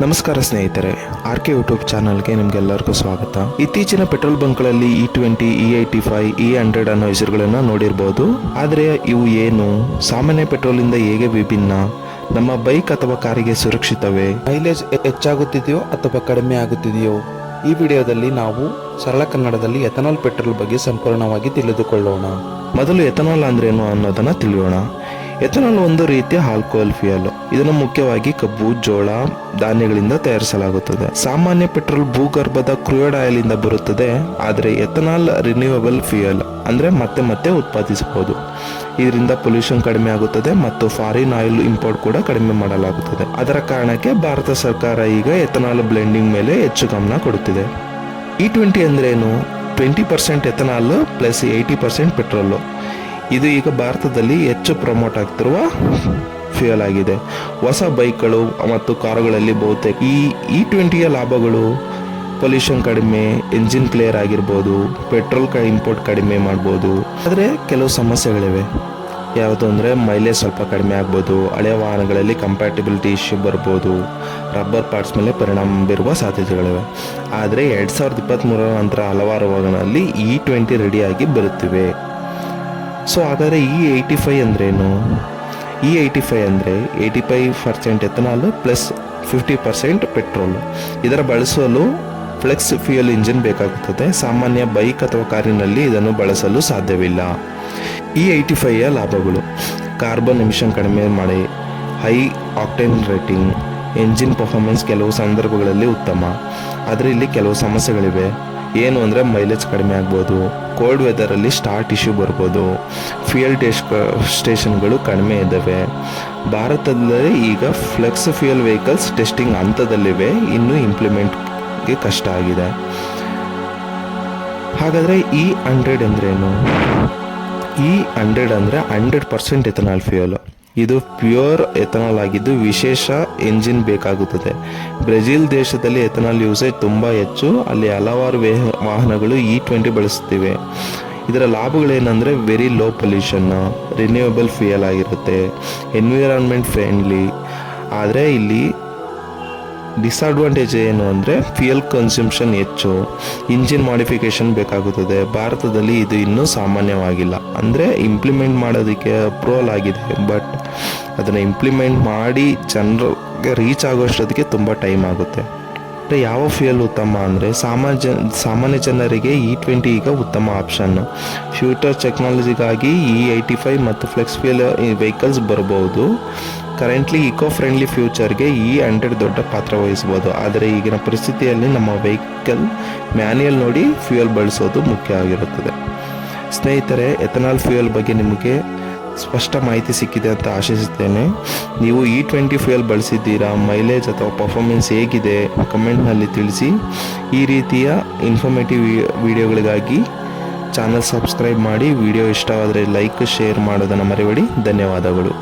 ನಮಸ್ಕಾರ ಸ್ನೇಹಿತರೆ, RK YouTube ಚಾನಲ್ಗೆ ನಿಮಗೆಲ್ಲರಿಗೂ ಸ್ವಾಗತ. ಇತ್ತೀಚಿನ ಪೆಟ್ರೋಲ್ ಬಂಕ್ಗಳಲ್ಲಿ E20, E85, E100 ಅನ್ನೋ ಹೆಸರುಗಳನ್ನು ನೋಡಿರ್ಬೋದು. ಆದರೆ ಇವು ಏನು, ಸಾಮಾನ್ಯ ಪೆಟ್ರೋಲಿಂದ ಹೇಗೆ ವಿಭಿನ್ನ, ನಮ್ಮ ಬೈಕ್ ಅಥವಾ ಕಾರಿಗೆ ಸುರಕ್ಷಿತವೇ, ಮೈಲೇಜ್ ಹೆಚ್ಚಾಗುತ್ತಿದೆಯೋ ಅಥವಾ ಕಡಿಮೆ ಆಗುತ್ತಿದೆಯೋ, ಈ ವಿಡಿಯೋದಲ್ಲಿ ನಾವು ಸರಳ ಕನ್ನಡದಲ್ಲಿ ಎಥನಾಲ್ ಪೆಟ್ರೋಲ್ ಬಗ್ಗೆ ಸಂಪೂರ್ಣವಾಗಿ ತಿಳಿದುಕೊಳ್ಳೋಣ. ಮೊದಲು ಎಥನಾಲ್ ಅಂದ್ರೇನು ಅನ್ನೋದನ್ನ ತಿಳಿಯೋಣ. ಎಥನಾಲ್ ಒಂದು ರೀತಿಯ ಆಲ್ಕೋಹಾಲ್ ಫ್ಯೂಯಲ್. ಇದನ್ನು ಮುಖ್ಯವಾಗಿ ಕಬ್ಬು, ಜೋಳ, ಧಾನ್ಯಗಳಿಂದ ತಯಾರಿಸಲಾಗುತ್ತದೆ. ಸಾಮಾನ್ಯ ಪೆಟ್ರೋಲ್ ಭೂಗರ್ಭದ ಕ್ರೂಡ್ ಆಯಿಲ್ ಇಂದ ಬರುತ್ತದೆ. ಆದರೆ ಎಥನಾಲ್ ರಿನ್ಯೂವಬಲ್ ಫ್ಯೂಯಲ್, ಅಂದ್ರೆ ಮತ್ತೆ ಮತ್ತೆ ಉತ್ಪಾದಿಸಬಹುದು. ಇದರಿಂದ ಪೊಲ್ಯೂಷನ್ ಕಡಿಮೆ ಆಗುತ್ತದೆ ಮತ್ತು ಫಾರಿನ್ ಆಯಿಲ್ ಇಂಪೋರ್ಟ್ ಕೂಡ ಕಡಿಮೆ ಮಾಡಲಾಗುತ್ತದೆ. ಅದರ ಕಾರಣಕ್ಕೆ ಭಾರತ ಸರ್ಕಾರ ಈಗ ಎಥನಾಲ್ ಬ್ಲೆಂಡಿಂಗ್ ಮೇಲೆ ಹೆಚ್ಚು ಗಮನ ಕೊಡುತ್ತಿದೆ. E20 ಅಂದ್ರೇನು? 20% ಎಥನಾಲ್ ಪ್ಲಸ್ 80% ಪೆಟ್ರೋಲ್. ಇದು ಈಗ ಭಾರತದಲ್ಲಿ ಹೆಚ್ಚು ಪ್ರಮೋಟ್ ಆಗ್ತಿರುವ ಫ್ಯೂಯಲ್ ಆಗಿದೆ. ಹೊಸ ಬೈಕ್ಗಳು ಮತ್ತು ಕಾರುಗಳಲ್ಲಿ ಬಹುತೇಕ ಈ E20ಯ ಲಾಭಗಳು ಪೊಲ್ಯೂಷನ್ ಕಡಿಮೆ, ಎಂಜಿನ್ ಕ್ಲಿಯರ್ ಆಗಿರ್ಬೋದು, ಪೆಟ್ರೋಲ್ ಇಂಪೋರ್ಟ್ ಕಡಿಮೆ ಮಾಡ್ಬೋದು. ಆದರೆ ಕೆಲವು ಸಮಸ್ಯೆಗಳಿವೆ. ಯಾವುದು ಅಂದರೆ ಮೈಲೇಜ್ ಸ್ವಲ್ಪ ಕಡಿಮೆ ಆಗ್ಬೋದು, ಹಳೆಯ ವಾಹನಗಳಲ್ಲಿ ಕಂಪ್ಯಾಟಿಬಿಲಿಟಿ ಇಶ್ಯೂ ಬರ್ಬೋದು, ರಬ್ಬರ್ ಪಾರ್ಟ್ಸ್ ಮೇಲೆ ಪರಿಣಾಮ ಬೀರುವ ಸಾಧ್ಯತೆಗಳಿವೆ. ಆದರೆ 2023 ನಂತರ ಹಲವಾರು ವಾಹನಗಳಲ್ಲಿ E20 ರೆಡಿಯಾಗಿ ಬರುತ್ತಿವೆ. ಸೊ ಹಾಗಾದರೆ E85 ಅಂದ್ರೇನು? E85 ಅಂದರೆ 85% ಎಥನಾಲ್ ಪ್ಲಸ್ 50% ಪೆಟ್ರೋಲ್. ಇದರ ಬಳಸಲು ಫ್ಲೆಕ್ಸ್ ಫ್ಯೂಯಲ್ ಇಂಜಿನ್ ಬೇಕಾಗುತ್ತದೆ. ಸಾಮಾನ್ಯ ಬೈಕ್ ಅಥವಾ ಕಾರಿನಲ್ಲಿ ಇದನ್ನು ಬಳಸಲು ಸಾಧ್ಯವಿಲ್ಲ. E85ಯ ಲಾಭಗಳು: ಕಾರ್ಬನ್ ಎಮಿಷನ್ ಕಡಿಮೆ ಮಾಡಿ, high octane rating, engine performance ಕೆಲವು ಸಂದರ್ಭಗಳಲ್ಲಿ ಉತ್ತಮ. ಆದರೆ ಇಲ್ಲಿ ಕೆಲವು ಸಮಸ್ಯೆಗಳಿವೆ. ಏನು ಅಂದರೆ ಮೈಲೇಜ್ ಕಡಿಮೆ ಆಗ್ಬೋದು, ಕೋಲ್ಡ್ ವೆದರಲ್ಲಿ ಸ್ಟಾರ್ಟ್ ಇಶ್ಯೂ ಬರ್ಬೋದು, ಫ್ಯೂಯಲ್ ಸ್ಟೇಷನ್ಗಳು ಕಡಿಮೆ ಇದ್ದಾವೆ. ಭಾರತದಲ್ಲಿ ಈಗ ಫ್ಲೆಕ್ಸ್ ಫ್ಯೂಯಲ್ ವೆಹಿಕಲ್ಸ್ ಟೆಸ್ಟಿಂಗ್ ಹಂತದಲ್ಲಿವೆ, ಇನ್ನು ಇಂಪ್ಲಿಮೆಂಟ್ಗೆ ಕಷ್ಟ ಆಗಿದೆ. ಹಾಗಾದರೆ E100 ಅಂದ್ರೇನು? E100 ಅಂದರೆ 100% ಎಥನಾಲ್ ಫ್ಯೂಯಲ್. ಇದು ಪ್ಯೂರ್ ಎಥನಾಲ್ ಆಗಿದ್ದು ವಿಶೇಷ ಎಂಜಿನ್ ಬೇಕಾಗುತ್ತದೆ. ಬ್ರೆಜಿಲ್ ದೇಶದಲ್ಲಿ ಎಥನಾಲ್ ಯೂಸೇಜ್ ತುಂಬ ಹೆಚ್ಚು. ಅಲ್ಲಿ ಹಲವಾರು ವಾಹನಗಳು E20 ಬಳಸುತ್ತಿವೆ. ಇದರ ಲಾಭಗಳೇನೆಂದರೆ very low pollution, renewable fuel ಆಗಿರುತ್ತೆ, ಎನ್ವಿರಾನ್ಮೆಂಟ್ ಫ್ರೆಂಡ್ಲಿ. ಆದರೆ ಇಲ್ಲಿ ಡಿಸ್ಅಡ್ವಾಂಟೇಜ್ ಏನು ಅಂದರೆ ಫ್ಯೂಯಲ್ ಕನ್ಸಂಪ್ಷನ್ ಹೆಚ್ಚು, ಇಂಜಿನ್ ಮಾಡಿಫಿಕೇಶನ್ ಬೇಕಾಗುತ್ತದೆ. ಭಾರತದಲ್ಲಿ ಇದು ಇನ್ನೂ ಸಾಮಾನ್ಯವಾಗಿಲ್ಲ. ಅಂದರೆ ಇಂಪ್ಲಿಮೆಂಟ್ ಮಾಡೋದಕ್ಕೆ ಅಪ್ರೂವಲ್ ಆಗಿದೆ, ಬಟ್ ಅದನ್ನು ಇಂಪ್ಲಿಮೆಂಟ್ ಮಾಡಿ ಜನರಿಗೆ ರೀಚ್ ಆಗೋಷ್ಟೊತ್ತಿಗೆ ತುಂಬ ಟೈಮ್ ಆಗುತ್ತೆ. ಯಾವ ಫ್ಯೂಯಲ್ ಉತ್ತಮ ಅಂದರೆ ಸಾಮಾನ್ಯ ಜನರಿಗೆ E20 ಈಗ ಉತ್ತಮ ಆಪ್ಷನ್. ಫ್ಯೂಚರ್ ಟೆಕ್ನಾಲಜಿಗಾಗಿ E85 ಮತ್ತು ಫ್ಲೆಕ್ಸ್ ಫ್ಯೂಯಲ್ ವೆಹಿಕಲ್ಸ್ ಬರಬಹುದು. ಕರೆಂಟ್ಲಿ ಇಕೋ ಫ್ರೆಂಡ್ಲಿ ಫ್ಯೂಚರ್ಗೆ E100 ದೊಡ್ಡ ಪಾತ್ರ ವಹಿಸಬಹುದು. ಆದರೆ ಈಗಿನ ಪರಿಸ್ಥಿತಿಯಲ್ಲಿ ನಮ್ಮ ವೆಹಿಕಲ್ ಮ್ಯಾನ್ಯಲ್ ನೋಡಿ ಫ್ಯೂಯಲ್ ಬಳಸೋದು ಮುಖ್ಯ ಆಗಿರುತ್ತದೆ. ಸ್ನೇಹಿತರೆ, ಎಥನಾಲ್ ಫ್ಯೂಯಲ್ ಬಗ್ಗೆ ನಿಮಗೆ ಸ್ಪಷ್ಟ ಮಾಹಿತಿ ಸಿಕ್ಕಿದೆ ಅಂತ ಆಶಿಸುತ್ತೇನೆ. ನೀವು E20 ಫ್ಯೂಯಲ್ ಬಳಸಿದ್ದೀರಾ? ಮೈಲೇಜ್ ಅಥವಾ ಪರ್ಫಾರ್ಮೆನ್ಸ್ ಹೇಗಿದೆ? ಕಮೆಂಟ್ನಲ್ಲಿ ತಿಳಿಸಿ. ಈ ರೀತಿಯ ಇನ್ಫಾರ್ಮೇಟಿವ್ ವಿಡಿಯೋಗಳಿಗಾಗಿ ಚಾನಲ್ ಸಬ್ಸ್ಕ್ರೈಬ್ ಮಾಡಿ. ವಿಡಿಯೋ ಇಷ್ಟವಾದರೆ ಲೈಕ್, ಶೇರ್ ಮಾಡೋದನ್ನು ಮರೆಯಬೇಡಿ. ಧನ್ಯವಾದಗಳು.